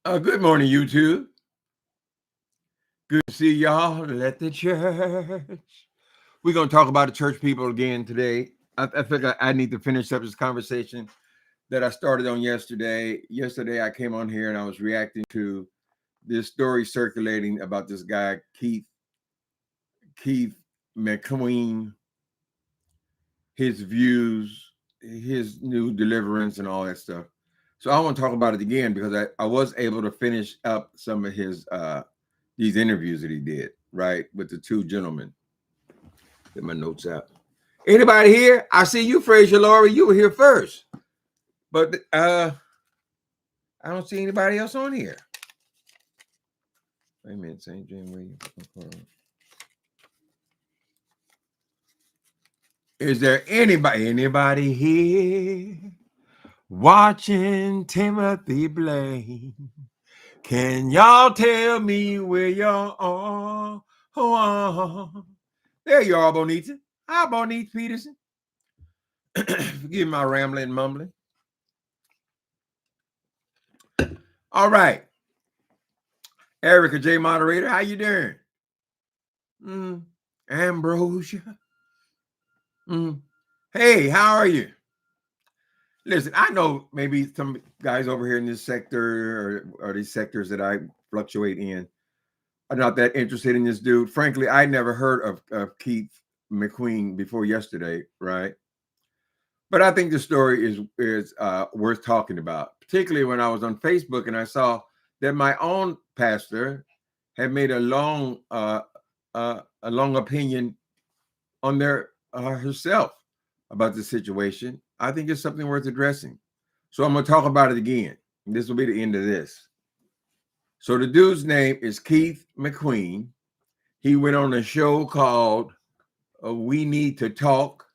Good morning, YouTube. Good to see y'all at the church. We're going to talk about the church people again today. I think I need to finish up this conversation that I started on yesterday. Yesterday, I came on here and I was reacting to this story circulating about this guy, Keith McQueen, his views, his new deliverance, and all that stuff. So I want to talk about it again because I was able to finish up some of his these interviews that he did, right, with the two gentlemen. Get my notes out. Anybody here? I see you, Frazier Laurie. You were here first. But I don't see anybody else on here. Wait a minute, St. James Williams. Is there anybody here watching Timothy Blaine? Can y'all tell me where y'all are? There you are, Bonita. Hi, Bonita Peterson. Forgive my rambling and mumbling. All right. Erica J. Moderator, how you doing? Ambrosia. Hey, how are you? Listen, I know maybe some guys over here in this sector or these sectors that I fluctuate in are not that interested in this dude. Frankly, I never heard of Keith McQueen before yesterday, right? But I think the story is worth talking about, particularly when I was on Facebook and I saw that my own pastor had made a long opinion on herself about the situation. I think it's something worth addressing. So I'm going to talk about it again. This will be the end of this. So the dude's name is Keith McQueen. He went on a show called We Need to Talk.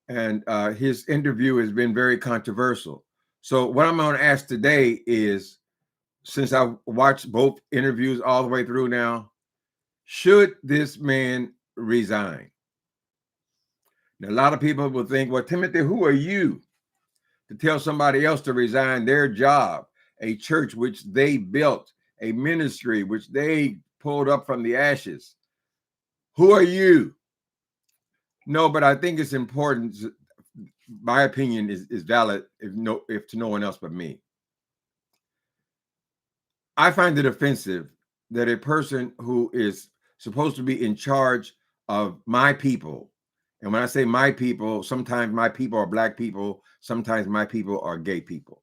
And his interview has been very controversial. So what I'm going to ask today is, since I've watched both interviews all the way through now, should this man resign? Now, a lot of people will think, well, Timothy, who are you to tell somebody else to resign their job, a church which they built, a ministry which they pulled up from the ashes? Who are you? No, but I think it's important. My opinion is valid if to no one else but me. I find it offensive that a person who is supposed to be in charge of my people, and when I say my people, sometimes my people are Black people, sometimes my people are gay people,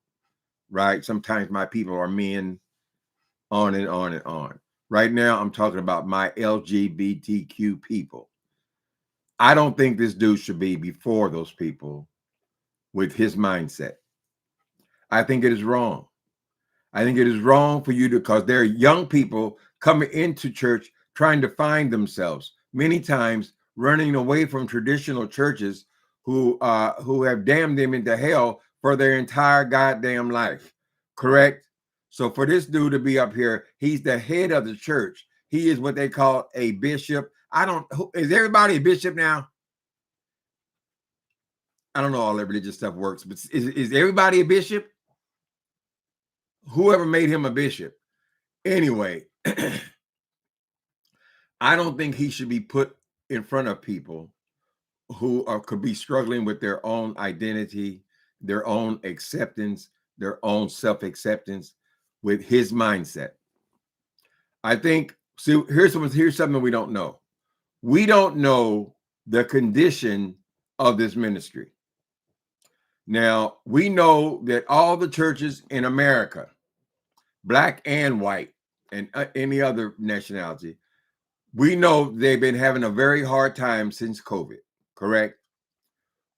right? Sometimes my people are men, on and on and on. Right now, I'm talking about my LGBTQ people. I don't think this dude should be before those people with his mindset. I think it is wrong. I think it is wrong for you because there are young people coming into church trying to find themselves, many times running away from traditional churches who have damned them into hell for their entire goddamn life. Correct? So for this dude to be up here, he's the head of the church. He is what they call a bishop. Is everybody a bishop now? I don't know all that religious stuff works, but is everybody a bishop? Whoever made him a bishop. Anyway, I don't think he should be put in front of people who could be struggling with their own identity, their own acceptance, their own self-acceptance with his mindset. I think, see, here's something we don't know. We don't know the condition of this ministry. Now, we know that all the churches in America, Black and white, and any other nationality, we know they've been having a very hard time since COVID, correct?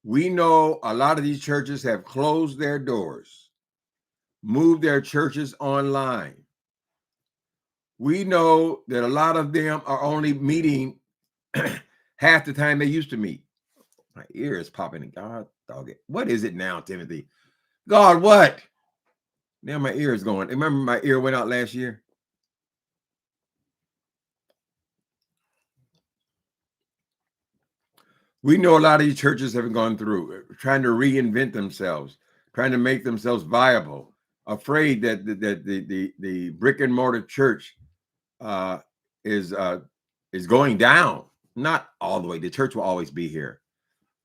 We know a lot of these churches have closed their doors, moved their churches online. We know that a lot of them are only meeting half the time they used to meet. My ear is popping. God, dog it. What is it now, Timothy? God, what? Now my ear is going. Remember my ear went out last year? We know a lot of these churches have gone through trying to reinvent themselves, trying to make themselves viable, afraid that the brick and mortar church uh, is going down. Not all the way. The church will always be here,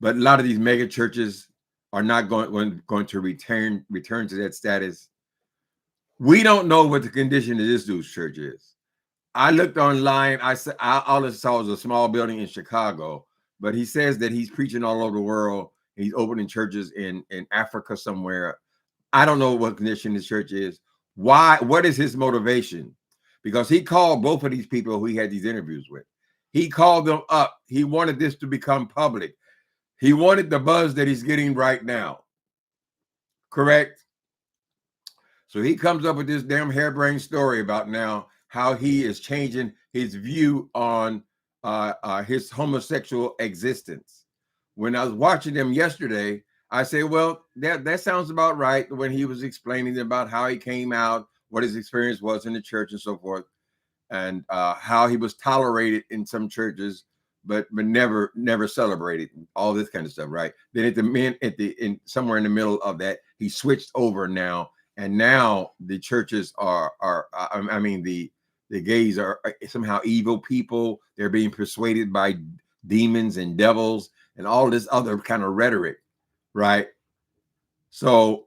but a lot of these mega churches are not going to return to that status. We don't know what the condition of this dude's church is. I looked online. All I saw was a small building in Chicago, but he says that he's preaching all over the world. He's opening churches in Africa somewhere. I don't know what condition his church is. Why? What is his motivation? Because he called both of these people who he had these interviews with. He called them up. He wanted this to become public. He wanted the buzz that he's getting right now. Correct? So he comes up with this damn harebrained story about now how he is changing his view on his homosexual existence. When I was watching him yesterday, I say, well, that sounds about right when he was explaining about how he came out, what his experience was in the church and so forth, and how he was tolerated in some churches, but never celebrated, all this kind of stuff, right? Then somewhere in the middle of that, he switched over now, and now the churches the gays are somehow evil people. They're being persuaded by demons and devils and all this other kind of rhetoric, right? So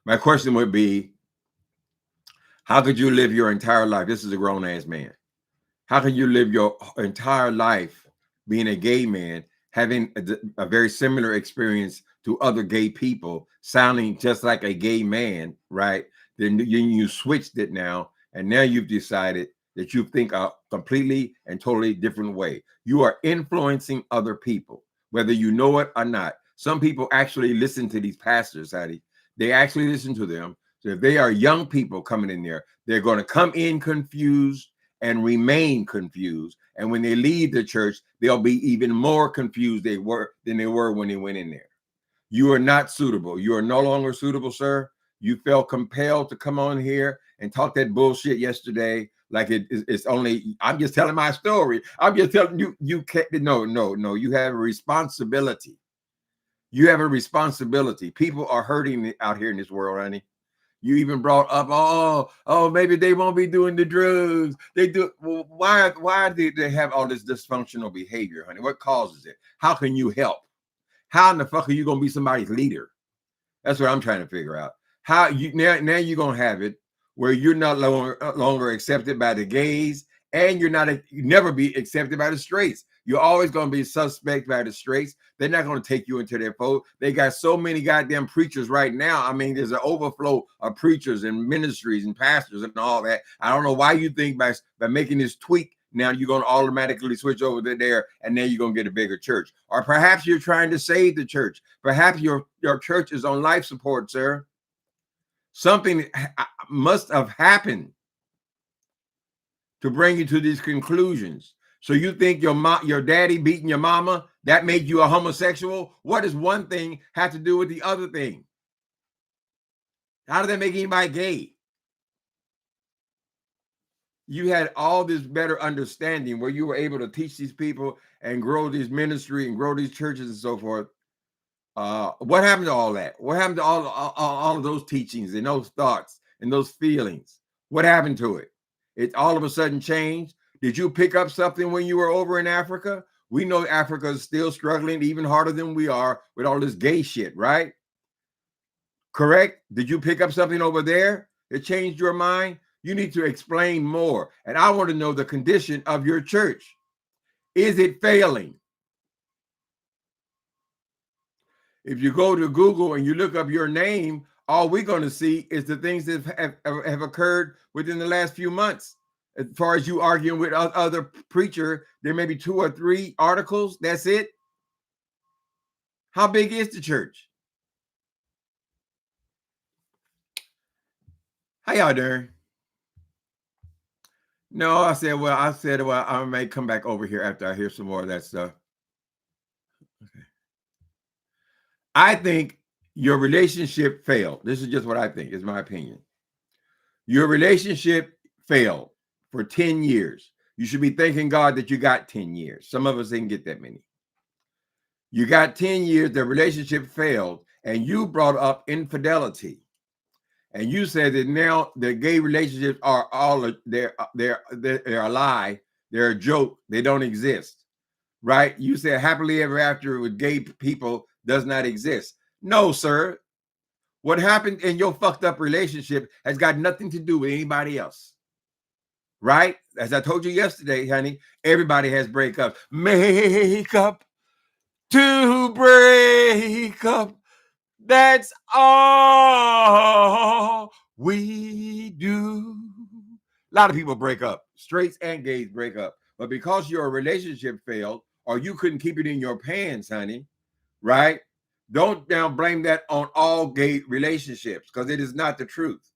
my question would be, how could you live your entire life? This is a grown-ass man. How can you live your entire life being a gay man, having a very similar experience to other gay people, sounding just like a gay man, right? Then you switched it now, and now you've decided that you think a completely and totally different way. You are influencing other people, whether you know it or not. Some people actually listen to these pastors, Hattie. They actually listen to them. So if they are young people coming in there, they're going to come in confused and remain confused. And when they leave the church, they'll be even more confused than they were when they went in there. You are not suitable. You are no longer suitable, sir. You felt compelled to come on here and talk that bullshit yesterday. Like it's only, I'm just telling my story. I'm just telling you, you can't, no. You have a responsibility. You have a responsibility. People are hurting out here in this world, honey. You even brought up, maybe they won't be doing the drugs. They do. Well, why did they have all this dysfunctional behavior, honey? What causes it? How can you help? How in the fuck are you gonna be somebody's leader? That's what I'm trying to figure out. How you now you're gonna have it where you're not longer accepted by the gays, and you never be accepted by the straights. You're always gonna be suspect by the straights. They're not gonna take you into their fold. They got so many goddamn preachers right now. I mean, there's an overflow of preachers and ministries and pastors and all that. I don't know why you think by making this tweak now you're going to automatically switch over to there, and then you're going to get a bigger church. Or perhaps you're trying to save the church. Perhaps your church is on life support, sir. Something must have happened to bring you to these conclusions. So you think your daddy beating your mama, that made you a homosexual? What does one thing have to do with the other thing? How did that make anybody gay? You had all this better understanding where you were able to teach these people and grow this ministry and grow these churches and so forth. What happened to all that? What happened to all of those teachings and those thoughts and those feelings? What happened to it? It all of a sudden changed. Did you pick up something when you were over in Africa? We know Africa is still struggling even harder than we are with all this gay shit, right? Correct? Did you pick up something over there that changed your mind? You need to explain more. And I want to know the condition of your church. Is it failing? If you go to Google and you look up your name, all we're going to see is the things that have occurred within the last few months. As far as you arguing with other preacher, there may be 2 or 3 articles. That's it. How big is the church? How y'all doing? No, I said, well, I may come back over here after I hear some more of that stuff. Okay. I think your relationship failed. This is just what I think, is my opinion. Your relationship failed for 10 years. You should be thanking God that you got 10 years. Some of us didn't get that many. You got 10 years, the relationship failed, and you brought up infidelity. And you said that now the gay relationships are they're a lie, they're a joke, they don't exist, right? You said happily ever after with gay people does not exist. No, sir. What happened in your fucked up relationship has got nothing to do with anybody else, right? As I told you yesterday, honey, everybody has breakups. Make up to break up. That's all we do. A lot of people break up. Straights and gays break up. But because your relationship failed or you couldn't keep it in your pants, honey, right? Don't now blame that on all gay relationships because it is not the truth.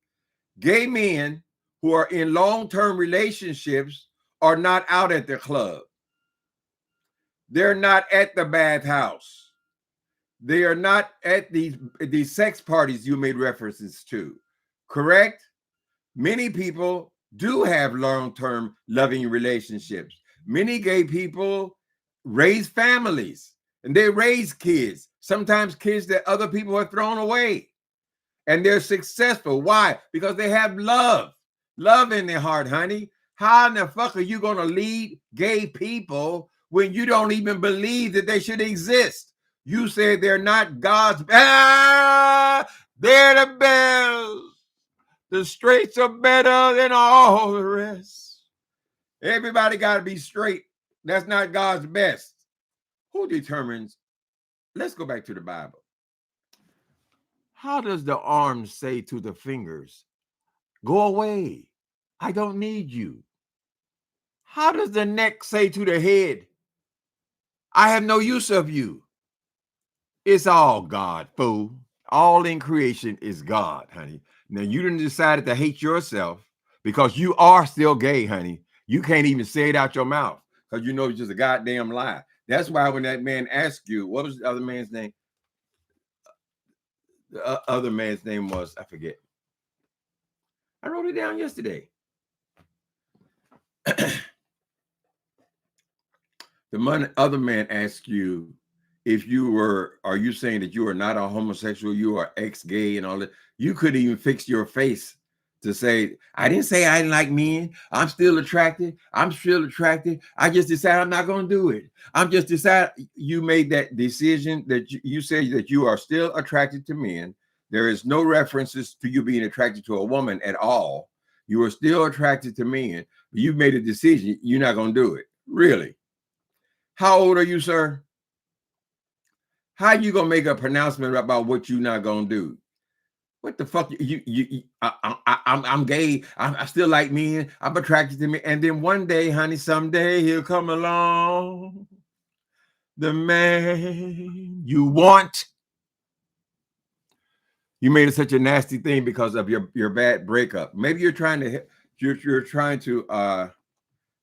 Gay men who are in long-term relationships are not out at the club. They're not at the bathhouse. They are not at these sex parties you made references to, correct? Many people do have long-term loving relationships. Many gay people raise families and they raise kids, sometimes kids that other people have thrown away. And they're successful. Why? Because they have love in their heart, honey. How in the fuck are you going to lead gay people when you don't even believe that they should exist? You said they're not God's. They're the best. The straights are better than all the rest. Everybody got to be straight. That's not God's best. Who determines? Let's go back to the Bible. How does the arm say to the fingers, go away, I don't need you? How does the neck say to the head, I have no use of you? It's all God, fool. All in creation is God, honey. Now you done decided to hate yourself because you are still gay, honey. You can't even say it out your mouth because you know it's just a goddamn lie. That's why when that man asked you, what was the other man's name? The other man's name was, I forget. I wrote it down yesterday. The other man asked you if you were, are you saying that you are not a homosexual, you are ex-gay and all that? You couldn't even fix your face to say, I didn't say I didn't like men. I'm still attracted. I'm still attracted. I just decided I'm not going to do it. I'm just decided. You made that decision that you said that you are still attracted to men. There is no references to you being attracted to a woman at all. You are still attracted to men. But you made a decision. You're not going to do it. Really? How old are you, sir? How you gonna make a pronouncement about what you're not gonna do? What the fuck? I'm gay. I still like men. I'm attracted to men. And then one day, honey, someday he'll come along, the man you want. You made it such a nasty thing because of your bad breakup. Maybe you're trying to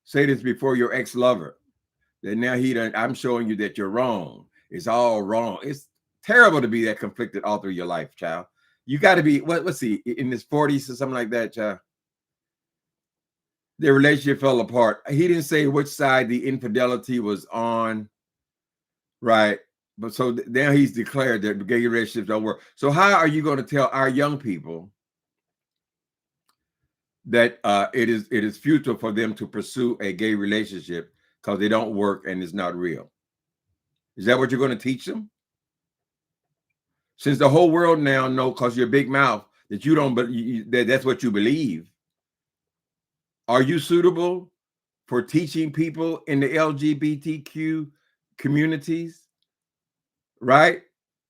say this before your ex-lover. That now I'm showing you that you're wrong. It's all wrong. It's terrible to be that conflicted all through your life, child. You got to be, let's see, in his 40s or something like that, child. Their relationship fell apart. He didn't say which side the infidelity was on, right? But so now he's declared that gay relationships don't work. So how are you going to tell our young people that it is futile for them to pursue a gay relationship because they don't work and it's not real? Is that what you're going to teach them? Since the whole world now knows, because your big mouth, that you don't, but that's what you believe. Are you suitable for teaching people in the LGBTQ communities? Right?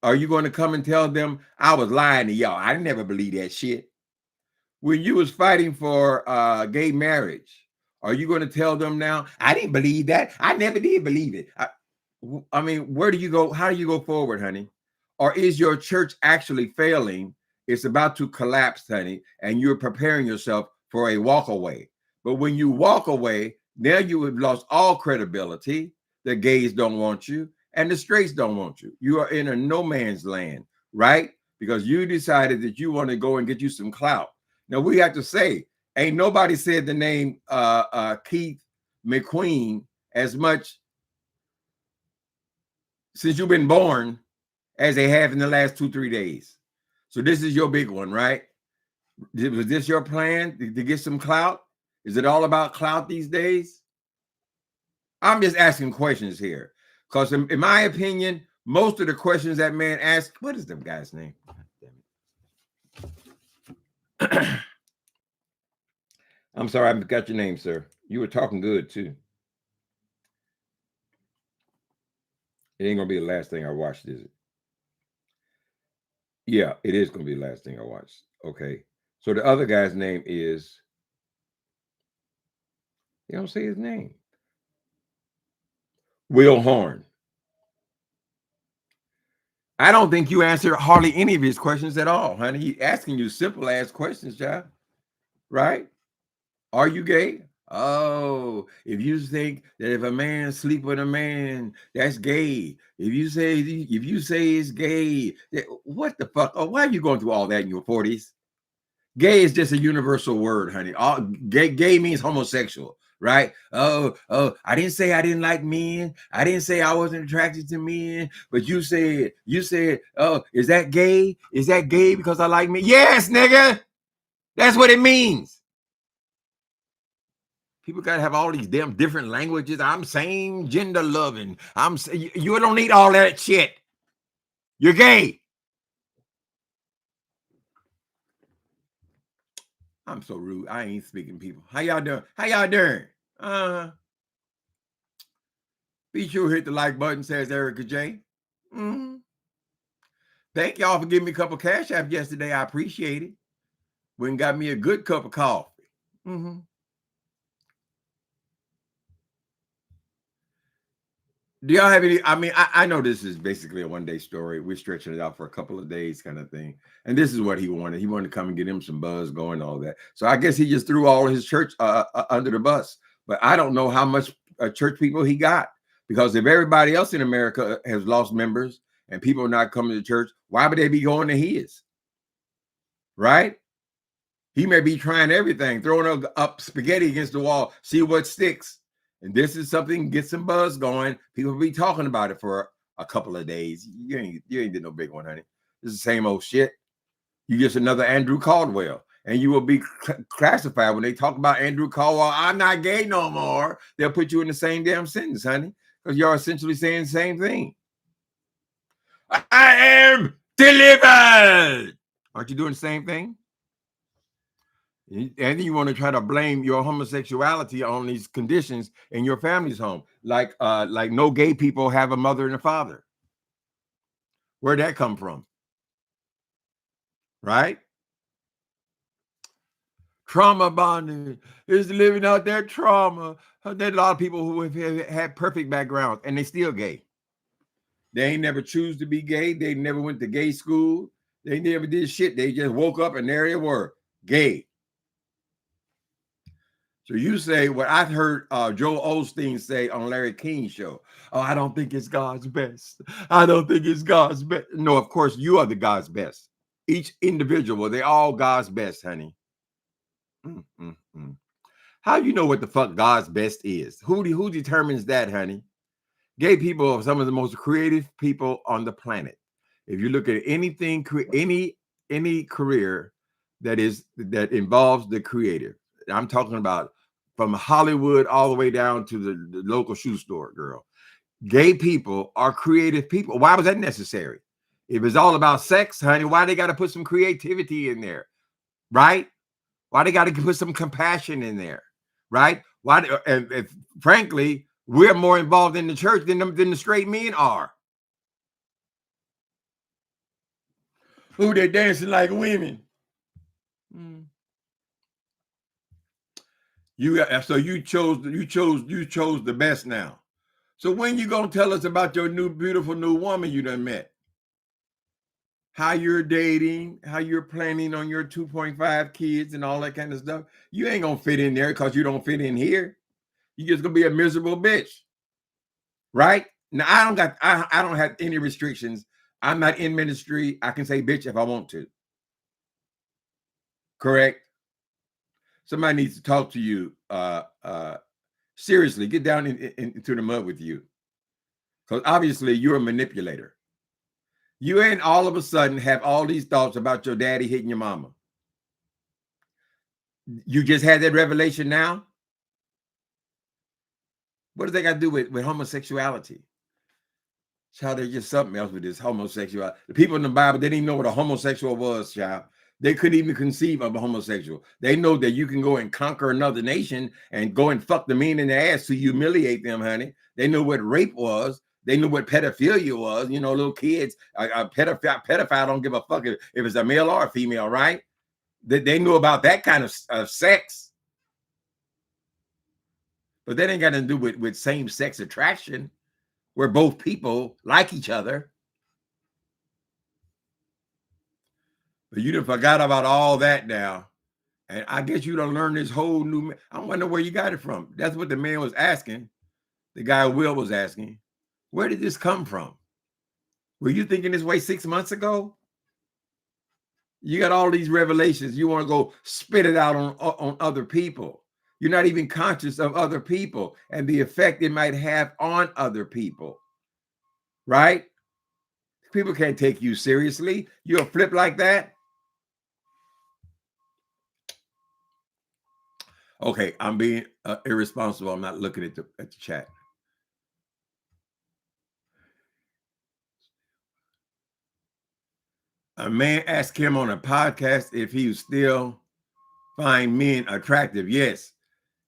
Are you going to come and tell them, I was lying to y'all? I never believed that shit. When you was fighting for gay marriage, are you going to tell them now, I didn't believe that? I never did believe it. I mean, where do you go? How do you go forward, honey? Or is your church actually failing? It's about to collapse, honey, and you're preparing yourself for a walk away. But when you walk away, now you have lost all credibility. The gays don't want you, and the straights don't want you. You are in a no man's land, right? Because you decided that you want to go and get you some clout. Now we have to say, ain't nobody said the name Keith McQueen as much since you've been born as they have in the last 2-3 days. So this is your big one, right? Was this your plan to get some clout? Is it all about clout these days? I'm just asking questions here. Because in my opinion, most of the questions that man asked, what is the guy's name? I'm sorry, I forgot your name, sir. You were talking good too. It ain't gonna be the last thing I watched, is it? Yeah, it is gonna be the last thing I watched. Okay. So the other guy's name is, you don't say his name. Will Horn. I don't think you answered hardly any of his questions at all, honey. He asking you simple ass questions, child. Right? Are you gay? Oh, if you think that if a man sleep with a man, that's gay. If you say it's gay, what the fuck? Oh, why are you going through all that in your 40s? Gay is just a universal word, honey. All gay means homosexual, right? Oh, I didn't say I didn't like men. I didn't say I wasn't attracted to men, but you said, oh, is that gay? Is that gay because I like men? Yes, nigga. That's what it means. People gotta have all these damn different languages. I'm same gender loving. You don't need all that shit. You're gay. I'm so rude. I ain't speaking, people. How y'all doing? How y'all doing? Be sure to hit the like button, says Erica J. Thank y'all for giving me a cup of Cash App yesterday. I appreciate it. Went and got me a good cup of coffee. Do y'all have any? I mean, I know this is basically a one-day story. We're stretching it out for a couple of days, kind of thing. And this is what he wanted. He wanted to come and get him some buzz going, all that. So I guess he just threw all of his church under the bus. But I don't know how much church people he got, because if everybody else in America has lost members and people are not coming to church, why would they be going to his? Right? He may be trying everything, throwing up spaghetti against the wall, see what sticks. And this is something, get some buzz going. People will be talking about it for a couple of days. You ain't did no big one, honey. This is the same old shit. You just another Andrew Caldwell. And you will be classified when they talk about Andrew Caldwell. I'm not gay no more. They'll put you in the same damn sentence, honey, because you're essentially saying the same thing. I am delivered. Aren't you doing the same thing? And then you want to try to blame your homosexuality on these conditions in your family's home, like no gay people have a mother and a father. Where'd that come from? Right? Trauma bonding is living out their trauma. There's a lot of people who have had perfect backgrounds and they still gay. They ain't never choose to be gay. They never went to gay school. They never did shit. They just woke up and there they were, gay. So you say what I've heard Joel Osteen say on Larry King's show. Oh, I don't think it's God's best. I don't think it's God's best. No, of course you are the God's best. Each individual, they all God's best, honey. How do you know what the fuck God's best is? Who determines that, honey? Gay people are some of the most creative people on the planet. If you look at anything, any career that involves the creative, I'm talking about from Hollywood all the way down to the local shoe store, girl. Gay people are creative people. Why was that necessary? If it's all about sex, honey, why they got to put some creativity in there, right? Why they got to put some compassion in there, right? Why? And frankly, we're more involved in the church than the straight men are. Who they dancing like women? So you chose the best now. So when you gonna tell us about your new beautiful new woman you done met? How you're dating, how you're planning on your 2.5 kids and all that kind of stuff. You ain't gonna fit in there because you don't fit in here. You just gonna be a miserable bitch, right? Now I don't have any restrictions. I'm not in ministry. I can say bitch if I want to. Correct? Somebody needs to talk to you seriously. Get down into the mud with you. Because obviously you're a manipulator. You ain't all of a sudden have all these thoughts about your daddy hitting your mama. You just had that revelation now? What does that got to do with homosexuality? Child, there's just something else with this homosexuality. The people in the Bible, they didn't know what a homosexual was, child. They couldn't even conceive of a homosexual. They know that you can go and conquer another nation and go and fuck the mean in the ass to humiliate them, honey. They know what rape was. They knew what pedophilia was. You know, little kids, a pedophile don't give a fuck if it's a male or a female, right? They knew about that kind of sex. But that ain't got nothing to do with same-sex attraction, where both people like each other. But you done forgot about all that now. And I guess you done learned this whole new, I wonder where you got it from. That's what the man was asking. The guy Will was asking, where did this come from? Were you thinking this way 6 months ago? You got all these revelations. You want to go spit it out on other people. You're not even conscious of other people and the effect it might have on other people, right? People can't take you seriously. You'll flip like that. Okay, I'm being irresponsible. I'm not looking at the chat. A man asked him on a podcast if he would still find men attractive. Yes.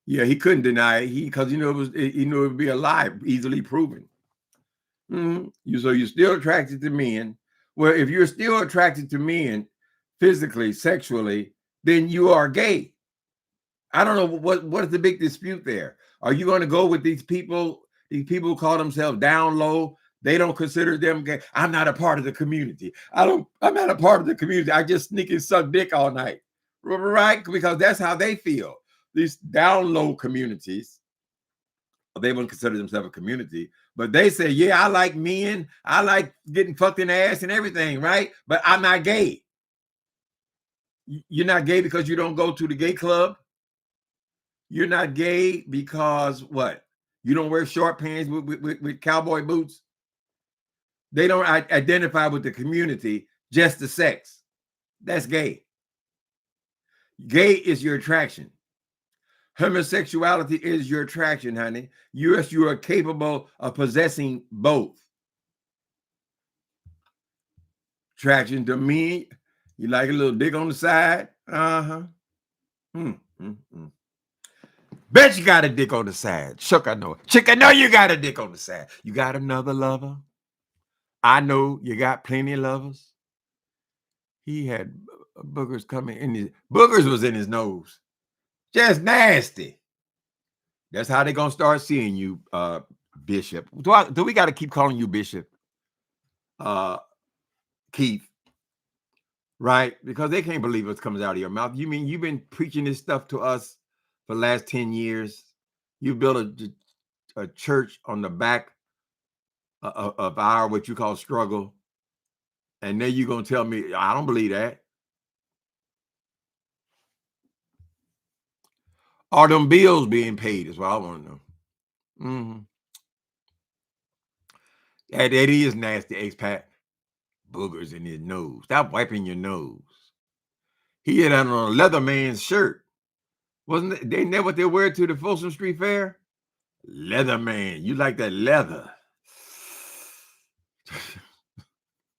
Yeah, he couldn't deny it. Because he knew it would be a lie, easily proven. So you're still attracted to men. Well, if you're still attracted to men physically, sexually, then you are gay. I don't know what is the big dispute there. Are you going to go with these people? These people who call themselves down low. They don't consider them gay. I'm not a part of the community. I'm not a part of the community. I just sneak and suck dick all night, right? Because that's how they feel. These down low communities, they wouldn't consider themselves a community, but they say, yeah, I like men. I like getting fucked in the ass and everything, right? But I'm not gay. You're not gay because you don't go to the gay club. You're not gay because what? You don't wear short pants with cowboy boots. They don't identify with the community, just the sex. That's gay. Gay is your attraction. Homosexuality is your attraction, honey. You are capable of possessing both. Attraction to me, you like a little dick on the side? Bet you got a dick on the side. Chuck, I know it. Chick, I know you got a dick on the side. You got another lover? I know you got plenty of lovers. He had boogers coming in his, boogers was in his nose. Just nasty. That's how they're going to start seeing you, Bishop. Do we got to keep calling you Bishop? Keith, right? Because they can't believe what comes out of your mouth. You mean you've been preaching this stuff to us for the last 10 years? You built a church on the back of our, what you call struggle. And then you're going to tell me, I don't believe that. Are them bills being paid is what I want to know. That is nasty, expat. Boogers in his nose. Stop wiping your nose. He had on a leather man's shirt. Wasn't it? Ain't that what they wear to the Folsom Street Fair? Leather man. You like that leather.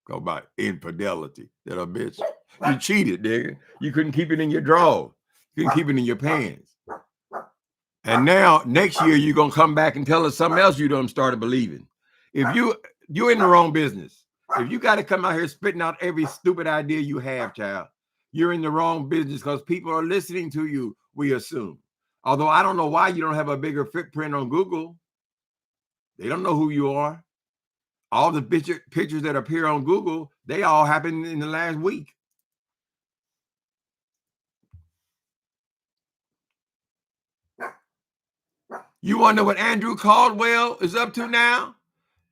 Go about infidelity. That a bitch. You cheated, nigga. You couldn't keep it in your drawer. You couldn't keep it in your pants. And now, next year, you're going to come back and tell us something else you done started believing. If you're in the wrong business. If you got to come out here spitting out every stupid idea you have, child, you're in the wrong business because people are listening to you, we assume. Although I don't know why you don't have a bigger footprint on Google. They don't know who you are. All the pictures that appear on Google, they all happened in the last week. You want to know what Andrew Caldwell is up to now?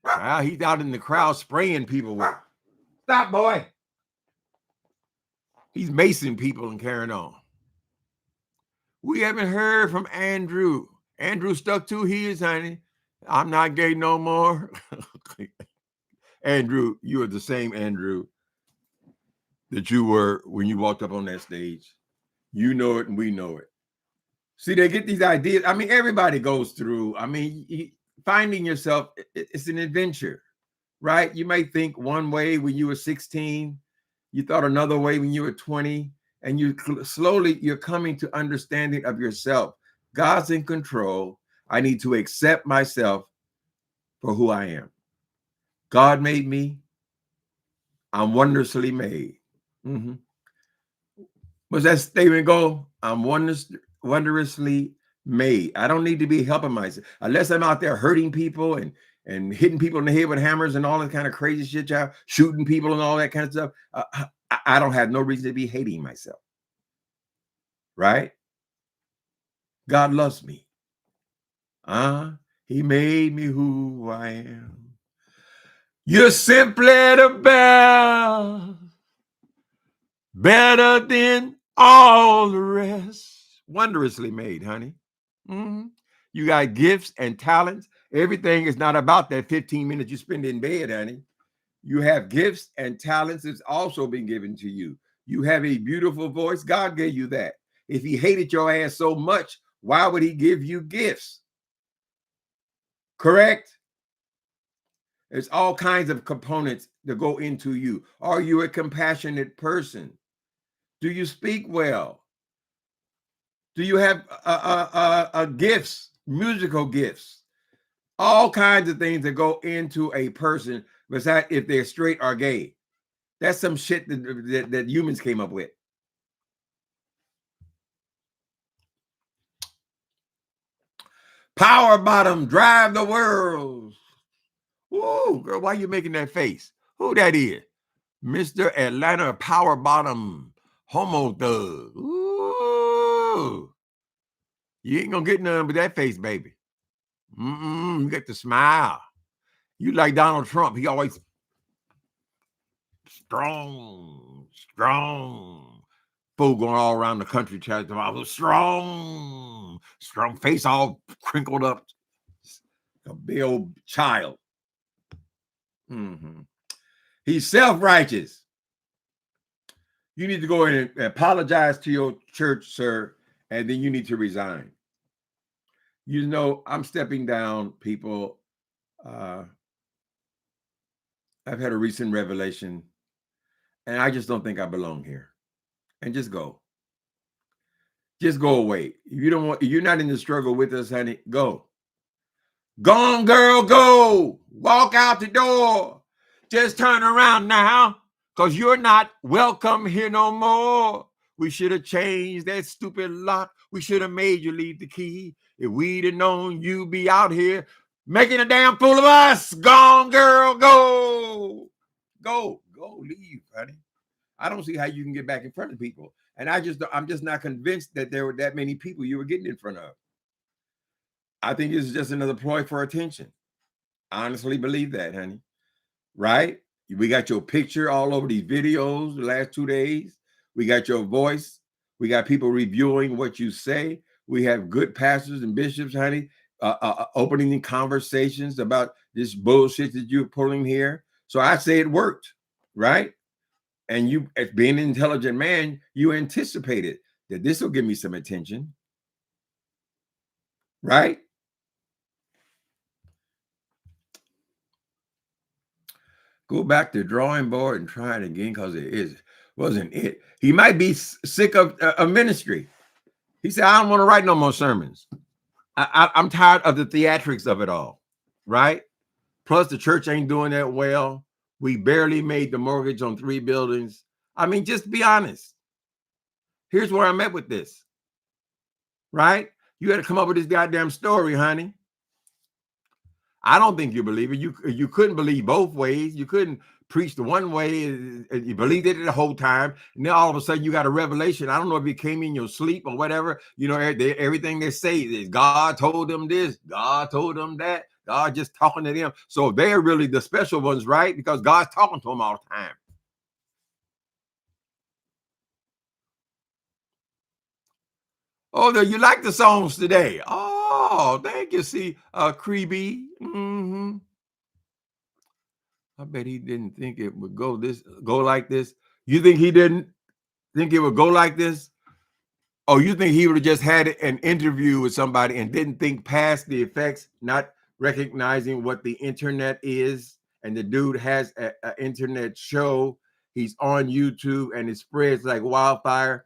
Well, he's out in the crowd spraying people with. Stop, boy. He's macing people and carrying on. We haven't heard from Andrew. Andrew stuck to his, honey. I'm not gay no more. Andrew, you are the same Andrew that you were when you walked up on that stage. You know it and we know it. See, they get these ideas. I mean, everybody goes through. I mean, finding yourself, it's an adventure, right? You may think one way when you were 16, you thought another way when you were 20, and you're coming to understanding of yourself. God's in control. I need to accept myself for who I am. God made me. I'm wondrously made. Mm-hmm. What's that statement go? I'm wondrously made. I don't need to be helping myself unless I'm out there hurting people and hitting people in the head with hammers and all that kind of crazy shit, y'all, shooting people and all that kind of stuff. I don't have no reason to be hating myself. Right? God loves me. He made me who I am. You're simply the best, better than all the rest. Wondrously made, honey. Mm-hmm. You got gifts and talents. Everything is not about that 15 minutes you spend in bed, honey. You have gifts and talents that's also been given to you. You have a beautiful voice. God gave you that. If he hated your ass so much, why would he give you gifts? Correct? There's all kinds of components that go into you. Are you a compassionate person? Do you speak well? Do you have gifts, musical gifts? All kinds of things that go into a person, besides if they're straight or gay. That's some shit that humans came up with. Power bottom, drive the world. Whoa, girl, why you making that face? Who that is? Mr. Atlanta Power Bottom Homo Thug. Ooh. You ain't gonna get none but that face, baby. You get the smile. You like Donald Trump. He always strong. Fool going all around the country trying to about strong face all crinkled up. A big old child. He's self-righteous. You need to go in and apologize to your church, sir, and then you need to resign. You know, I'm stepping down, people. I've had a recent revelation, and I just don't think I belong here. And just go. Just go away. You're not in the struggle with us, honey. Go. Gone, girl, go. Walk out the door. Just turn around now, because you're not welcome here no more. We should have changed that stupid lock. We should have made you leave the key. If we'd have known you'd be out here making a damn fool of us. Gone, girl, go. Go, leave, honey. I don't see how you can get back in front of people. And I'm just not convinced that there were that many people you were getting in front of. I think this is just another ploy for attention. I honestly believe that, honey. Right? We got your picture all over these videos the last 2 days. We got your voice. We got people reviewing what you say. We have good pastors and bishops, honey, opening conversations about this bullshit that you're pulling here. So I say it worked, right? And you, as being an intelligent man, you anticipated that this will give me some attention, right? Go back to the drawing board and try it again, because wasn't it. He might be sick of ministry. He said, I don't want to write no more sermons. I'm tired of the theatrics of it all, right? Plus, the church ain't doing that well. We barely made the mortgage on 3 buildings. I mean, just be honest. Here's where I'm at with this, right? You had to come up with this goddamn story, honey. I don't think you believe it. You couldn't believe both ways. You couldn't preach the one way and you believed it the whole time. And then all of a sudden you got a revelation. I don't know if it came in your sleep or whatever. You know, everything they say is God told them this, God told them that, God just talking to them. So they're really the special ones, right? Because God's talking to them all the time. Oh, no, you like the songs today. Oh, thank you. See, Creepy. I bet he didn't think it would go like this. You think he didn't think it would go like this? Oh, you think he would have just had an interview with somebody and didn't think past the effects, not recognizing what the internet is? And the dude has an internet show. He's on YouTube and it spreads like wildfire.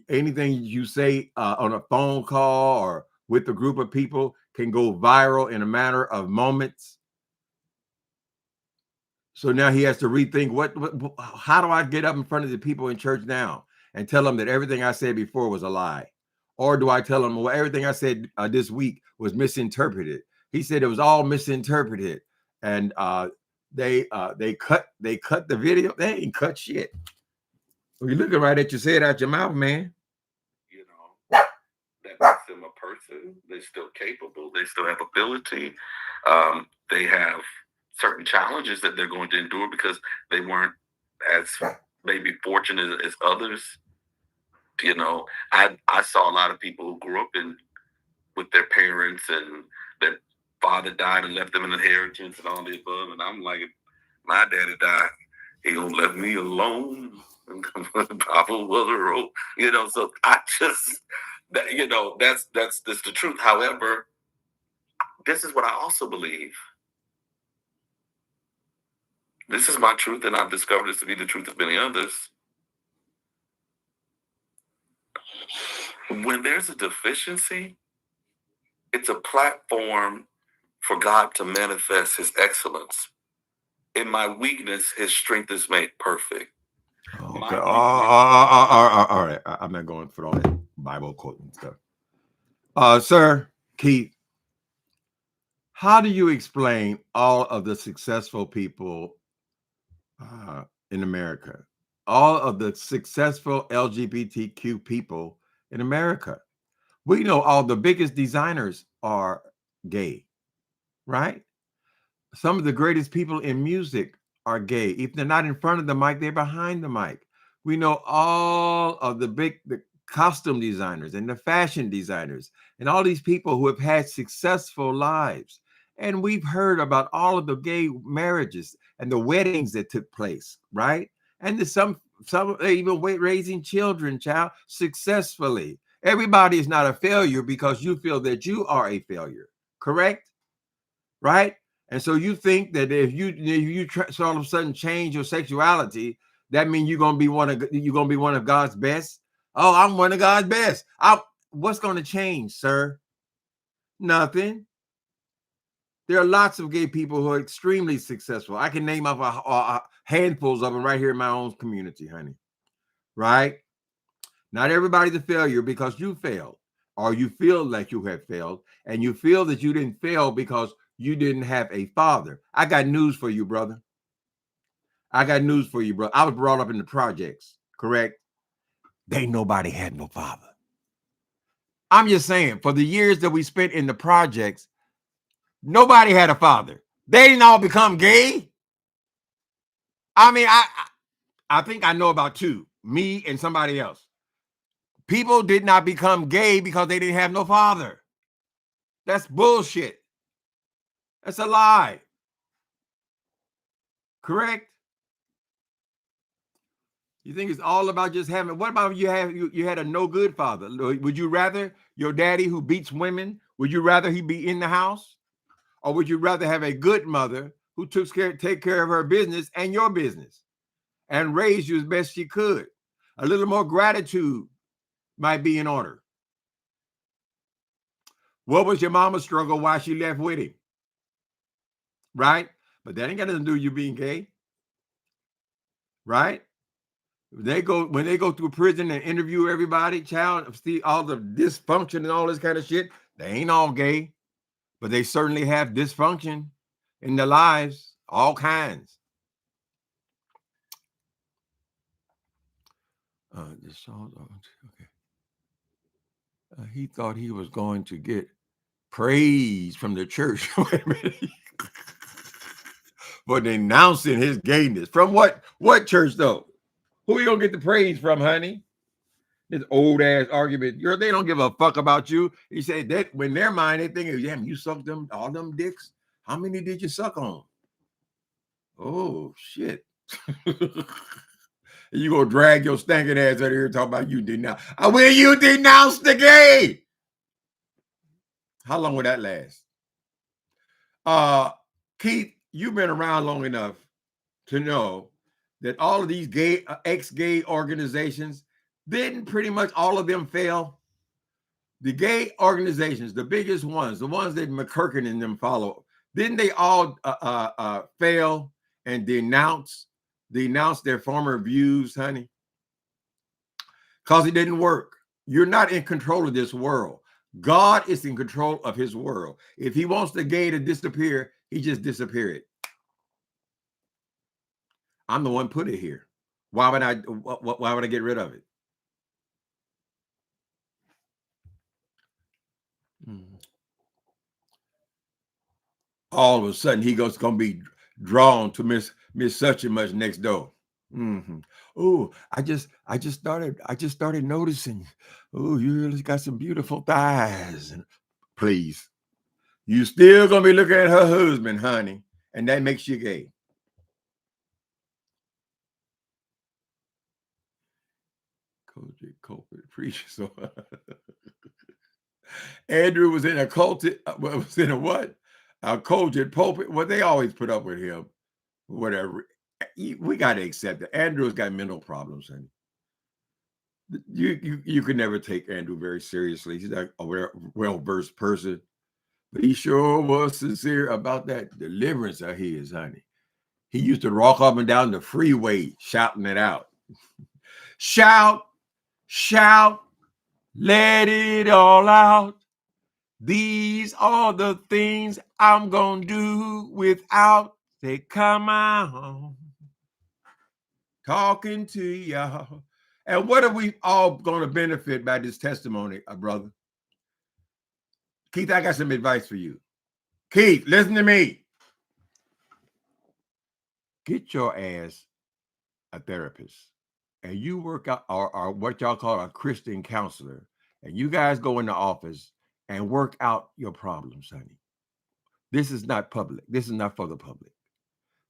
Anything you say on a phone call or with a group of people can go viral in a matter of moments. So now he has to rethink how do I get up in front of the people in church now and tell them that everything I said before was a lie? Or do I tell them, well, everything I said this week was misinterpreted? He said it was all misinterpreted. And they cut the video. They ain't cut shit. Well, you're looking right at you, say it out your mouth, man. You know, that makes them a person. They're still capable. They still have ability. They have certain challenges that they're going to endure because they weren't as maybe fortunate as others. You know, I saw a lot of people who grew up with their parents and their father died and left them an inheritance and all the above. And I'm like, if my daddy died, he gonna let me alone. Papa was a road. You know, so I just, you know, that's the truth. However, this is what I also believe. This is my truth, and I've discovered this to be the truth of many others. When there's a deficiency, it's a platform for God to manifest his excellence. In my weakness, his strength is made perfect. Okay. All right. I'm not going for all that Bible quoting stuff. Sir Keith, how do you explain all of the successful people in America? All of the successful LGBTQ people in America. We know all the biggest designers are gay, right? Some of the greatest people in music are gay. If they're not in front of the mic, they're behind the mic. We know all of the costume designers and the fashion designers and all these people who have had successful lives. And we've heard about all of the gay marriages and the weddings that took place, right? And there's some even raising children, child, successfully. Everybody is not a failure because you feel that you are a failure, correct? Right? And so you think that if you so all of a sudden change your sexuality, that means you're gonna be one of God's best. Oh, I'm one of God's best. What's going to change, sir? Nothing. There are lots of gay people who are extremely successful. I can name off handfuls of them right here in my own community, honey. Right? Not everybody's a failure because you failed, or you feel like you have failed, and you feel that you didn't fail because you didn't have a father. I got news for you, brother. I got news for you, brother. I was brought up in the projects, correct? They nobody had no father. I'm just saying, for the years that we spent in the projects, nobody had a father. They didn't all become gay. I mean, I think I know about two, me and somebody else. People did not become gay because they didn't have no father. That's bullshit. That's a lie. Correct? You think it's all about just having, what about you had a no good father? Would you rather your daddy who beats women, would you rather he be in the house? Or would you rather have a good mother who take care of her business and your business and raise you as best she could? A little more gratitude might be in order. What was your mama's struggle while she left with him? Right? But that ain't got nothing to do with you being gay. Right? When they go through prison and interview everybody, child, see all the dysfunction and all this kind of shit, they ain't all gay, but they certainly have dysfunction in their lives, all kinds. Okay. He thought he was going to get praise from the church. Wait a minute. For denouncing his gayness. From what church though? Who are you gonna get the praise from, honey? This old ass argument. They don't give a fuck about you. He said that when their mind, they think, damn, you sucked them all them dicks. How many did you suck on? Oh shit. You gonna drag your stinking ass out here and talk about you denounce. Will you denounce the gay? How long will that last? Keith, you've been around long enough to know that all of these gay ex-gay organizations, didn't pretty much all of them fail? The gay organizations, the biggest ones, the ones that McQueen and them follow, didn't they all fail and denounce their former views, honey? Because it didn't work. You're not in control of this world. God is in control of his world. If he wants the gay to disappear, he just disappeared. I'm the one put it here. Why would I get rid of it? All of a sudden, he goes going to be drawn to Miss such and much next door. Oh, I just started noticing. Oh, you really got some beautiful thighs. Please, you still gonna be looking at her husband, honey, and that makes you gay. Culprit preacher. So Andrew was in a cultic. Was in a what? A cultic pulpit. Well, they always put up with him. Whatever. We got to accept it. Andrew's got mental problems, and you could never take Andrew very seriously. He's not a well-versed person, but he sure was sincere about that deliverance of his, honey. He used to walk up and down the freeway shouting it out. Shout, shout, let it all out. These are the things I'm gonna do without they come out. Talking to y'all. And what are we all going to benefit by this testimony, brother? Keith, I got some advice for you. Keith, listen to me. Get your ass a therapist, and you work out, or what y'all call a Christian counselor, and you guys go in the office and work out your problems, honey. This is not public. This is not for the public.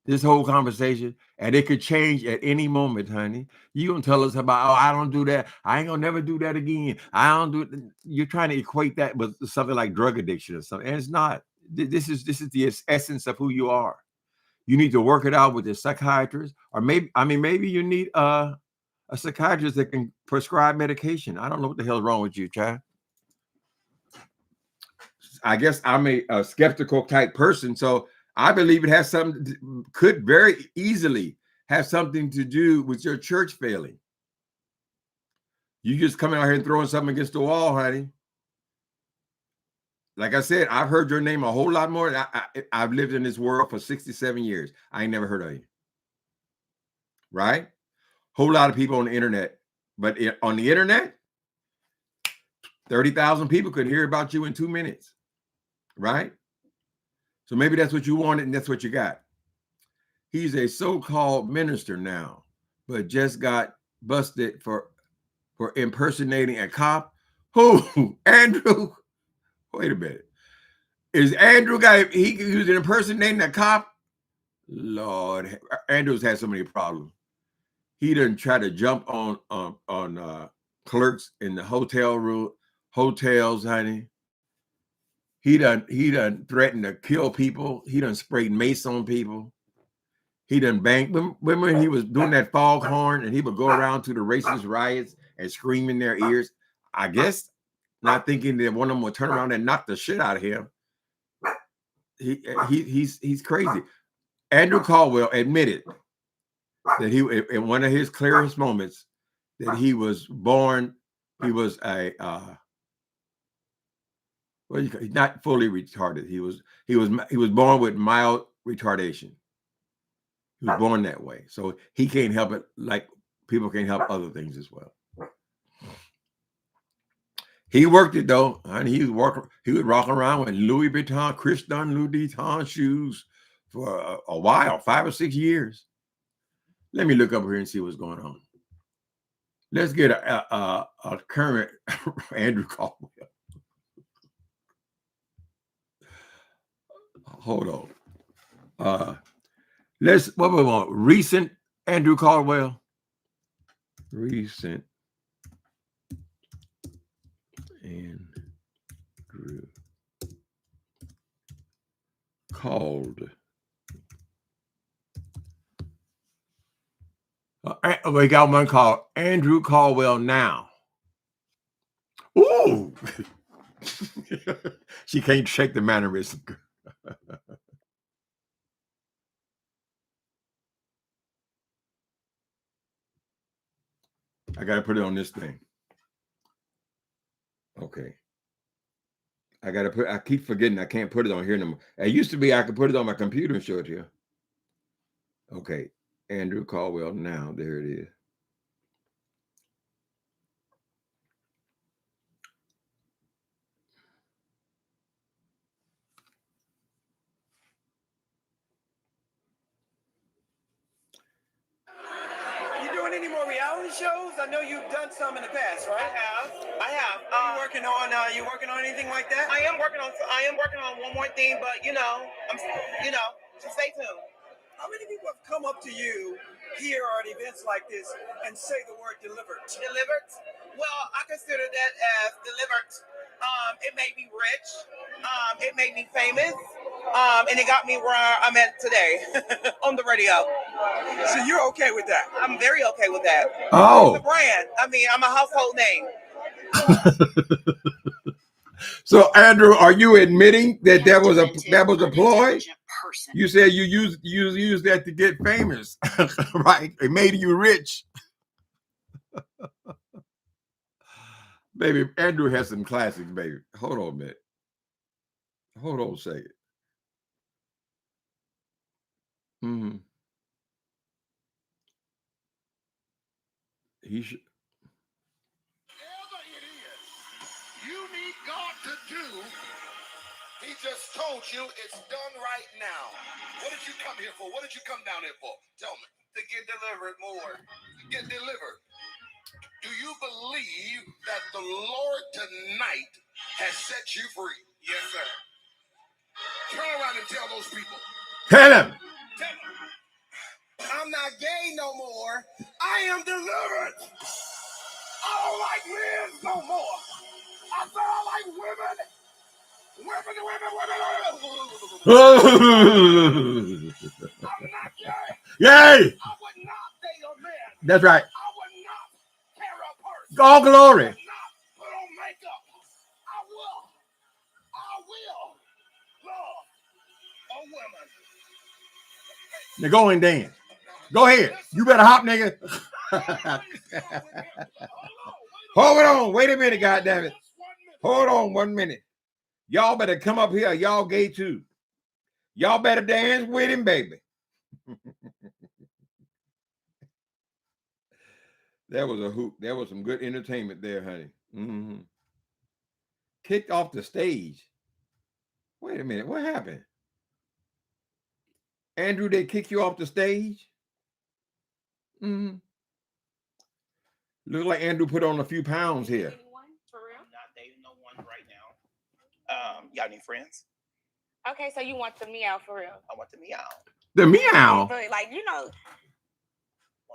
This whole conversation, and it could change at any moment, honey. You gonna tell us about, oh, I don't do that. I ain't gonna never do that again. I don't do it. You're trying to equate that with something like drug addiction or something, and it's not. This is the essence of who you are. You need to work it out with a psychiatrist, or maybe you need a psychiatrist that can prescribe medication. I don't know what the hell's wrong with you, child. I guess I'm a skeptical type person, so I believe it has something, could very easily have something to do with your church failing. You just coming out here and throwing something against the wall, honey. Like I said, I've heard your name a whole lot more. I've lived in this world for 67 years. I ain't never heard of you. Right? Whole lot of people on the internet. But on the internet, 30,000 people could hear about you in 2 minutes. Right? So maybe that's what you wanted and that's what you got. He's a so-called minister now, but just got busted for impersonating a cop. Who? Andrew? Wait a minute. Is Andrew guy, he was impersonating a cop? Lord, Andrew's had so many problems. He didn't try to jump on clerks in the hotels, honey. He done threatened to kill people. He done sprayed mace on people. He done banged. Remember he was doing that foghorn and he would go around to the racist riots and scream in their ears. I guess not thinking that one of them would turn around and knock the shit out of him. He's crazy. Andrew Caldwell admitted that he, in one of his clearest moments, that he was born. He was not fully retarded. He was born with mild retardation. He was born that way, so he can't help it. Like people can't help other things as well. He worked it though, and he would rock around with Louis Vuitton shoes for a while, 5 or 6 years. Let me look up here and see what's going on. Let's get a current Andrew Caldwell. Hold on. Let's what we want. Recent Andrew Caldwell. Recent Andrew Caldwell. We got one called Andrew Caldwell now. Ooh. She can't shake the mannerism. I got to put it on this thing. Okay. I keep forgetting I can't put it on here no more. It used to be I could put it on my computer and show it to you. Okay. Andrew Caldwell now. There it is. Any more reality shows? I know you've done some in the past, right? I have. Are you working on anything like that? I am working on one more thing, but just stay tuned. How many people have come up to you here or at events like this and say the word delivered? Delivered? Well, I consider that as delivered. It made me rich. It made me famous. And it got me where I'm at today on the radio. So you're okay with that? I'm very okay with that. Oh. It's a brand. I mean, I'm a household name. So Andrew, are you admitting that that was a ploy? You said you used that to get famous, right? It made you rich. Baby, Andrew has some classics, baby. Hold on a minute. Hold on a second. He should. Whatever it is you need God to do, He just told you it's done right now. What did you come here for? What did you come down here for? Tell me. To get delivered more. To get delivered. Do you believe that the Lord tonight has set you free? Yes, sir. Turn around and tell those people. Tell him. Tell them. I'm not gay no more. I am delivered. I don't like men no more. I said I like women. Women. I'm not gay. Yay! I would not date a man. That's right. I would not carry a purse. All glory. I would not put on makeup. I will love a woman. Now go and dance. Go ahead. You better hop, nigga. Hold on. Wait a minute, goddammit. Hold on 1 minute. Y'all better come up here. Y'all gay too. Y'all better dance with him, baby. That was a hoop. There was some good entertainment there, honey. Kicked off the stage. Wait a minute. What happened? Andrew, they kick you off the stage? Look like Andrew put on a few pounds here. For real? I'm not dating no one right now. Y'all need friends? Okay, so you want the meow for real? I want the meow. The meow. But like, Want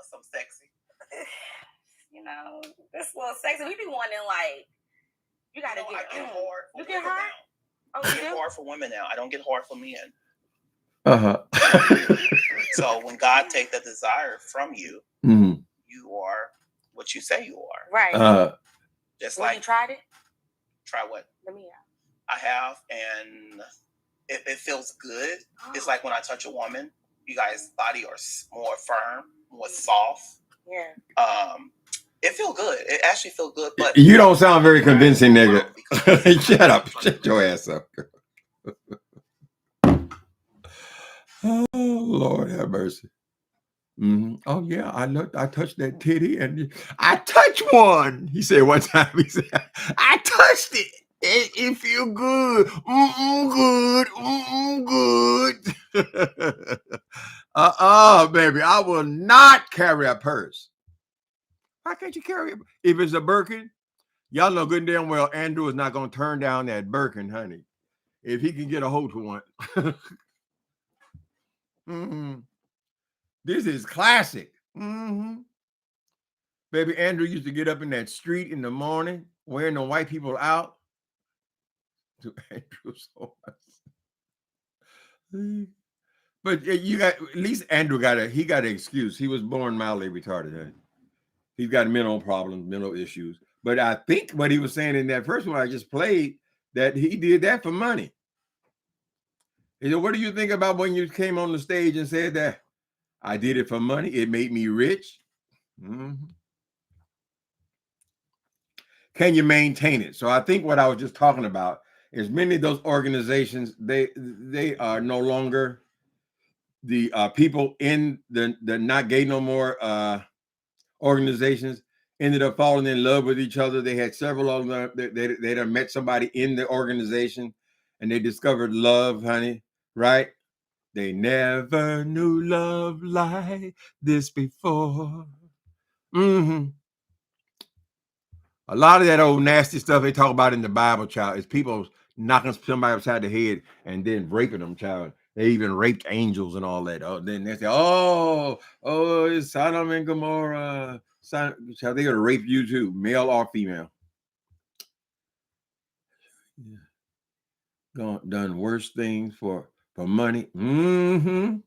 some sexy? this little sexy. We be wanting like, you gotta I get hard. You get hard? Oh, I get hard for women now. I don't get hard for men. So when God takes that desire from you, you are what you say you are. Right. Just like you tried it? Try what? The meow. I have, and it feels good. Oh. It's like when I touch a woman, you guys' body are more firm, more soft. Yeah. It feels good. It actually feels good. But you don't sound very convincing, nigga. Shut up. Shut your ass up. Oh, Lord have mercy. Oh yeah, I touched that titty and I touched one. He said one time, he said, I touched it. It feel good. Good. Baby, I will not carry a purse. How can't you carry it? If it's a Birkin, y'all know good and damn well Andrew is not going to turn down that Birkin, honey. If he can get a hold to one. This is classic. Baby Andrew used to get up in that street in the morning, wearing the white people out. To Andrew so much. But you got, at least Andrew got an excuse. He was born mildly retarded. Huh? He's got mental problems, mental issues. But I think what he was saying in that first one I just played, that he did that for money. He said, what do you think about when you came on the stage and said that I did it for money? It made me rich. Can you maintain it? So I think what I was just talking about is many of those organizations, they are no longer the people in the Not Gay No More organizations ended up falling in love with each other. They had several of them. They'd have met somebody in the organization and they discovered love, honey, right? They never knew love like this before. A lot of that old nasty stuff they talk about in the Bible, child, is people knocking somebody upside the head and then raping them, child. They even raped angels and all that. Oh, then they say, oh, it's Sodom and Gomorrah. Child, they're going to rape you too, male or female. Yeah. Done worse things for money. And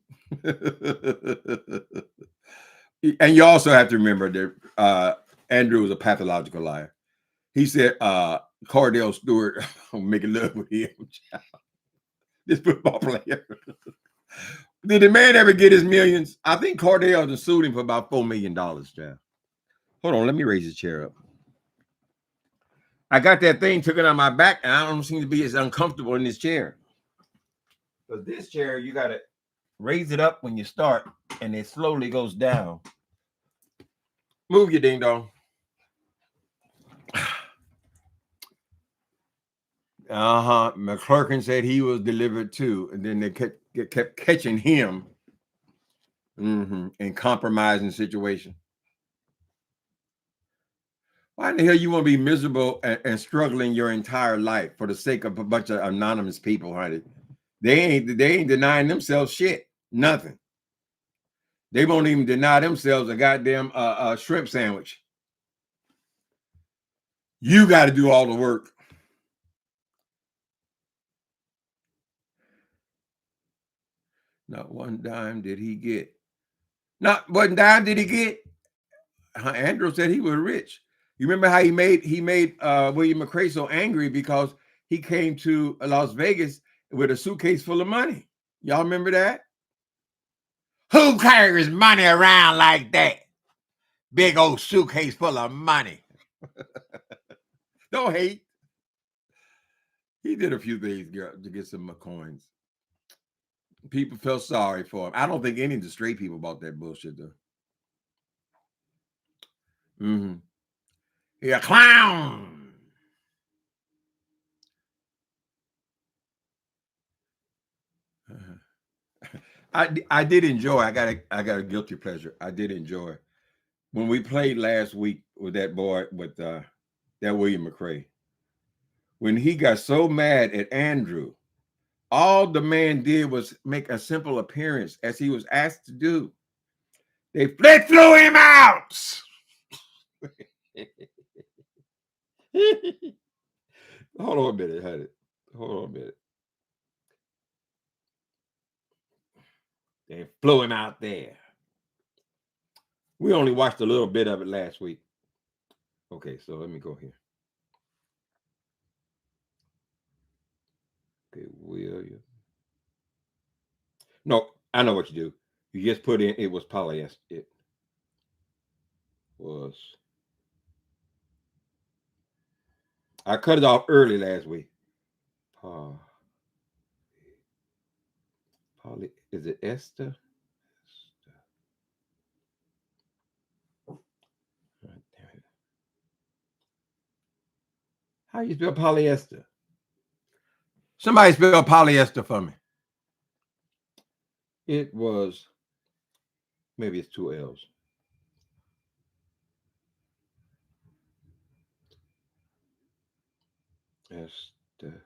you also have to remember that Andrew was a pathological liar. He said Cordell Stewart making love with him. This football player. Did the man ever get his millions? I think Cordell just sued him for about $4 million, child. Hold on, let me raise the chair up. I got that thing taken on my back, and I don't seem to be as uncomfortable in this chair. Because this chair, you got to raise it up when you start, and it slowly goes down. Move your ding dong. McClurkin said he was delivered too, and then they kept catching him in compromising situation. Why in the hell you want to be miserable and struggling your entire life for the sake of a bunch of anonymous people, honey? They ain't denying themselves shit, nothing. They won't even deny themselves a goddamn shrimp sandwich. You got to do all the work. Not one dime did he get. Not one dime did he get. Andrew said he was rich. You remember how he made William McRae so angry because he came to Las Vegas with a suitcase full of money. Y'all remember that? Who carries money around like that? Big old suitcase full of money. Don't hate. He did a few things to get some coins. People felt sorry for him. I don't think any of the straight people bought that bullshit though. He a clown. I did enjoy. I got a guilty pleasure. I did enjoy when we played last week with that boy with that William McRae. When he got so mad at Andrew, all the man did was make a simple appearance as he was asked to do. They flew him out. Hold on a minute, honey. Hold on a minute. They flew him out there. We only watched a little bit of it last week. Okay, so let me go here. Okay, William. No, I know what you do. You just put in, it was polyester. It was. I cut it off early last week. Is it Esther? How you spell polyester? Somebody spell polyester for me. It was, maybe it's 2 L's. Esther.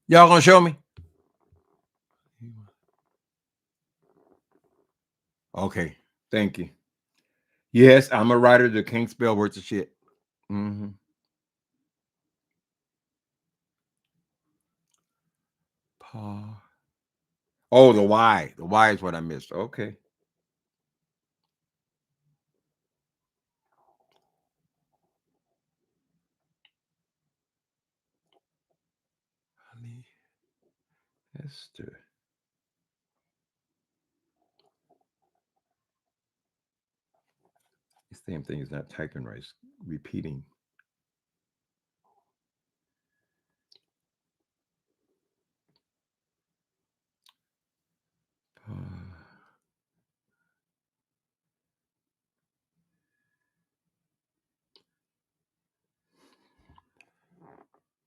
Y'all gonna show me? Okay, thank you. Yes, I'm a writer that can't spell words of shit. Mm-hmm. Oh, the Y. The Y is what I missed. Okay. Esther. The same thing is not typing right, it's repeating.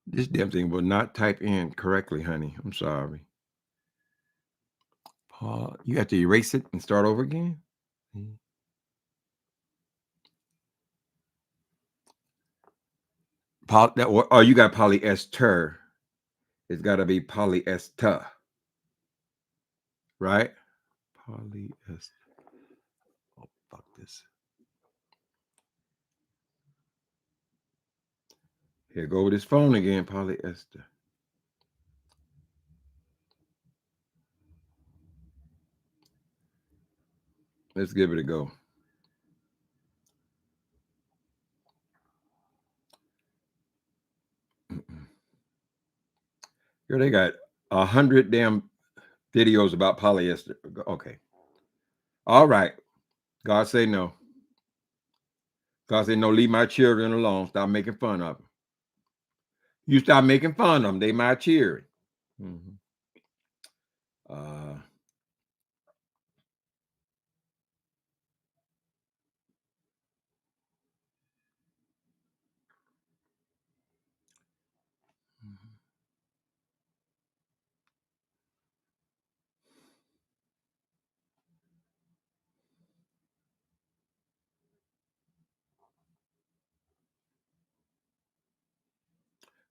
This damn thing will not type in correctly, honey. I'm sorry. You have to erase it and start over again? Oh, you got polyester. It's got to be polyester, right? Polyester. Oh, fuck this. Here go with his phone again, polyester. Let's give it a go. Here they got 100 damn videos about polyester. Okay. All right. God say no. God say no, leave my children alone. Stop making fun of them. You stop making fun of them. They my children. Mm-hmm.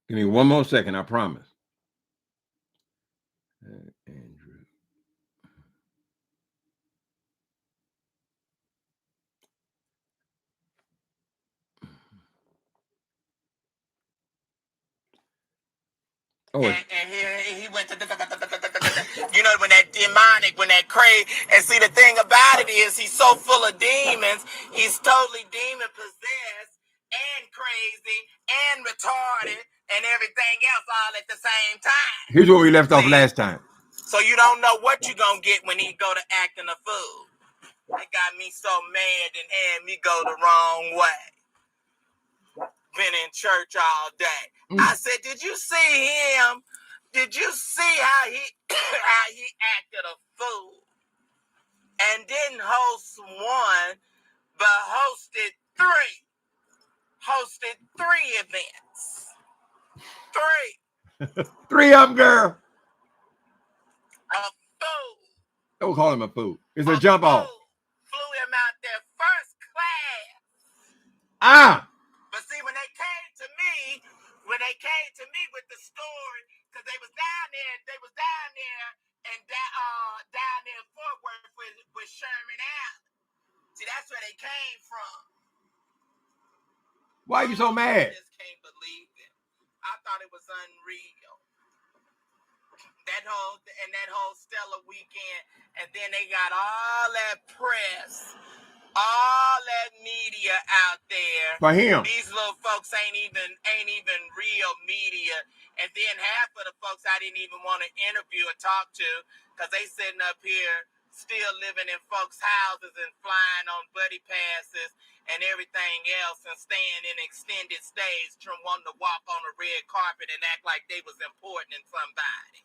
Give me one more second, I promise. Andrew. Oh, and he went to you know, when that demonic, when that crazy. And see, the thing about it is he's so full of demons, he's totally demon possessed and crazy and retarded and everything else all at the same time. Here's where we left off last time. So you don't know what you're going to get when he go to acting a fool. It got me so mad and had me go the wrong way. Been in church all day. I said, did you see him? Did you see how he acted a fool? And didn't host one, but hosted three. Hosted 3 events. 3. 3 of them, girl. A fool. Don't call him a fool. It's a jump off. Flew him out there first class. But see, when they came to me with the story, because they was down there and down there in Fort Worth with Sherman Allen. See, that's where they came from. Why are you so mad? I just can't believe it. I thought it was unreal. That whole Stellar weekend, and then they got all that press, all that media out there. For him. These little folks ain't even real media. And then half of the folks I didn't even want to interview or talk to, because they sitting up here still living in folks' houses and flying on buddy passes and everything else and staying in extended stays, wanting to walk on a red carpet and act like they was important in somebody.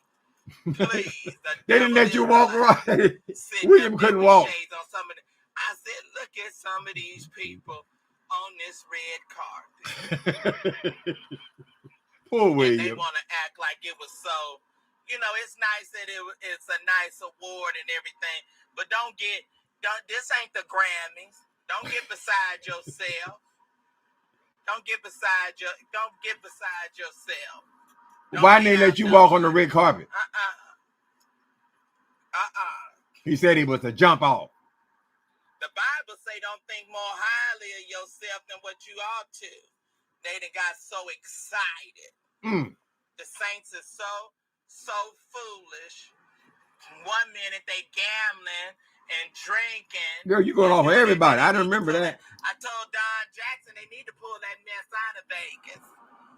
Please. They didn't let you walk right. William couldn't walk. I said, look at some of these people on this red carpet. Poor William. And they want to act like it was so, you know, it's nice that it's a nice award and everything, but this ain't the Grammys. Don't get beside yourself. Don't get beside yourself. Why didn't they let you walk on the red carpet? He said he was to jump off. The Bible say don't think more highly of yourself than what you ought to. They done got so excited. The saints are so foolish. 1 minute they gambling and drinking. Girl, you going off of everybody. I don't remember that. I told Don Jackson they need to pull that mess out of Vegas.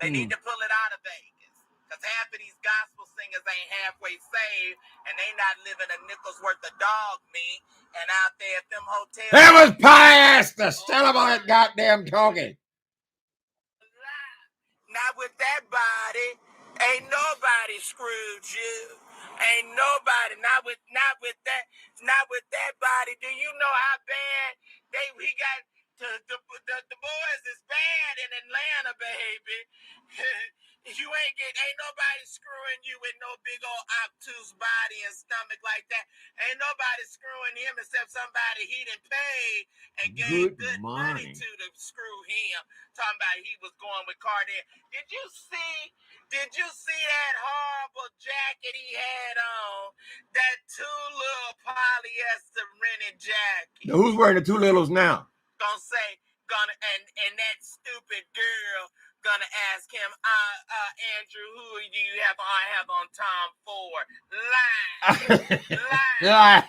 They need to pull it out of Vegas. Because half of these gospel singers ain't halfway saved, and they not living a nickel's worth of dog meat, and out there at them hotels. That was pious to still about that goddamn talking. Not with that body. Ain't nobody screwed you. Ain't nobody. Not with that body. Do you know how bad we got? The boys is bad in Atlanta, baby. Ain't nobody screwing you with no big old obtuse body and stomach like that. Ain't nobody screwing him except somebody he done paid and gave good money to screw him. Talking about he was going with Kardashian. Did you see that horrible jacket he had on? That two little polyester rented jacket. Now, who's wearing the two littles now? And that stupid girl gonna ask him, Andrew, who do you have on Tom Ford? Lie.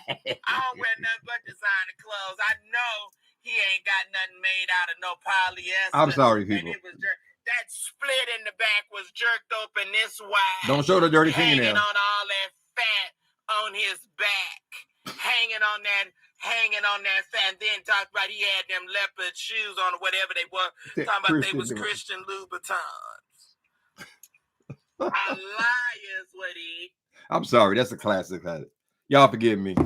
I don't wear nothing but designer clothes. I know he ain't got nothing made out of no polyester. I'm sorry, people. And that split in the back was jerked open this wide. Don't show the dirty fingernail. Hanging on all that fat on his back. Hanging on that fat, and then talked about he had them leopard shoes on or whatever they were. Talking about they was Christian Louboutins. A liar's what he. I'm sorry, that's a classic. Y'all forgive me.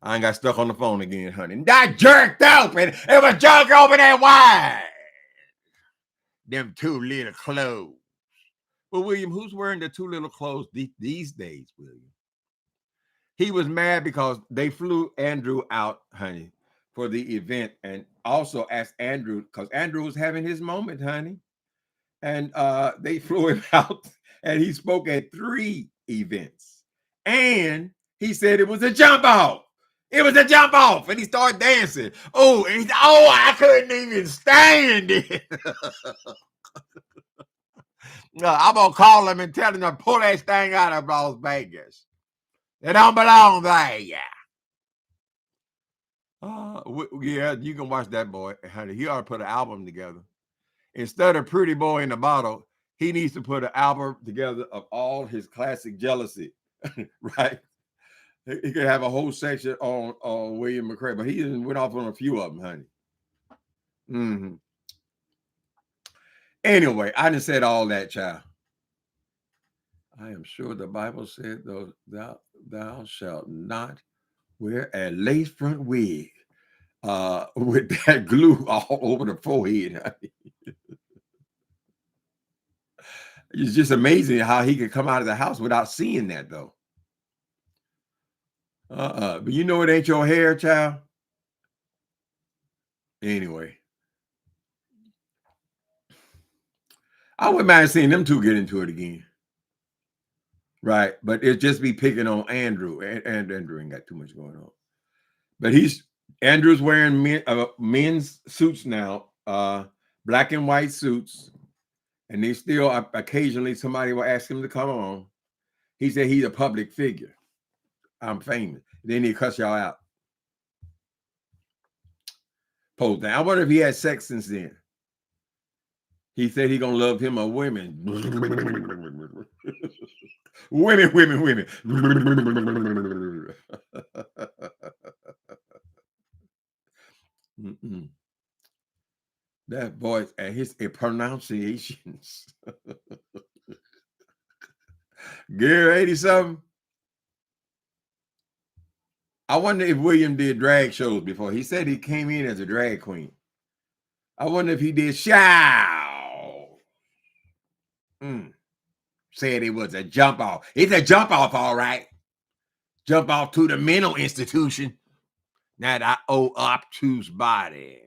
I ain't got stuck on the phone again, honey. That jerked open. It was jerked open and wide. Them two little clothes. Well, William, who's wearing the two little clothes these days, William? He was mad because they flew Andrew out, honey, for the event, and also asked Andrew, because Andrew was having his moment, honey. And they flew him out, and he spoke at 3 events. And he said it was a jump off. It was a jump off, and he started dancing. I couldn't even stand it. I'm going to call him and tell him to pull that thing out of Las Vegas. It don't belong there, yeah. Yeah, you can watch that boy, honey. He ought to put an album together. Instead of Pretty Boy in the Bottle, he needs to put an album together of all his classic jealousy, right? He could have a whole section on William McRae, but he went off on a few of them, honey. Anyway, I done said all that, child. I am sure the Bible said, thou shalt not wear a lace front wig with that glue all over the forehead, honey. It's just amazing how he could come out of the house without seeing that, though. But you know it ain't your hair, child. Anyway. I wouldn't mind seeing them two get into it again. Right. But it'd just be picking on Andrew. And Andrew ain't got too much going on. But Andrew's wearing men's suits now, black and white suits. And they still, occasionally somebody will ask him to come on. He said he's a public figure. I'm famous. Then he cuss y'all out. Post down. I wonder if he had sex since then. He said he gonna love him or women. women. That voice and his pronunciations. Gary 80-something. I wonder if William did drag shows before. He said he came in as a drag queen. I wonder if he did show. Said it was a jump off. It's a jump off, all right. Jump off to the mental institution. Not our old obtuse body.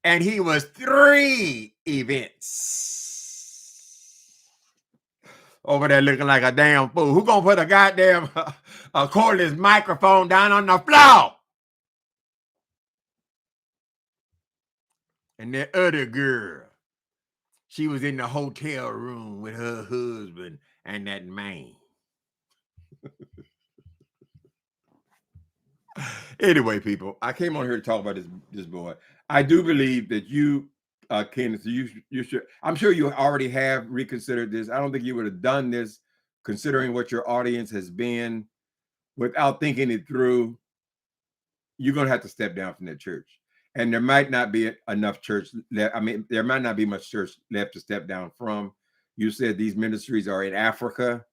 and he was 3 events. Over there looking like a damn fool. Who gonna put a goddamn cordless microphone down on the floor? And that other girl, she was in the hotel room with her husband and that man. Anyway, people, I came on here to talk about this boy. I do believe that you, Kenneth, you should. I'm sure you already have reconsidered this. I don't think you would have done this, considering what your audience has been, without thinking it through. You're gonna have to step down from that church, and there might not be enough church left. I mean, there might not be much church left to step down from. You said these ministries are in Africa.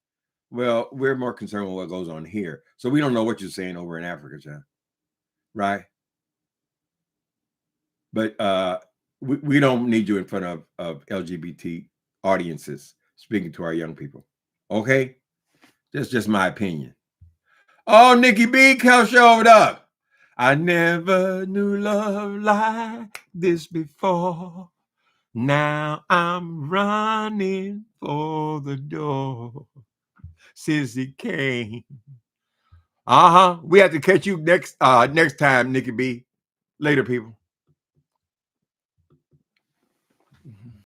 Well, we're more concerned with what goes on here. So we don't know what you're saying over in Africa, John. Right? But we don't need you in front of LGBT audiences speaking to our young people. Okay? That's just my opinion. Oh, Nikki B showed up. I never knew love like this before. Now I'm running for the door. Sissy Kane. We have to catch you next time, Nikki B. Later, people.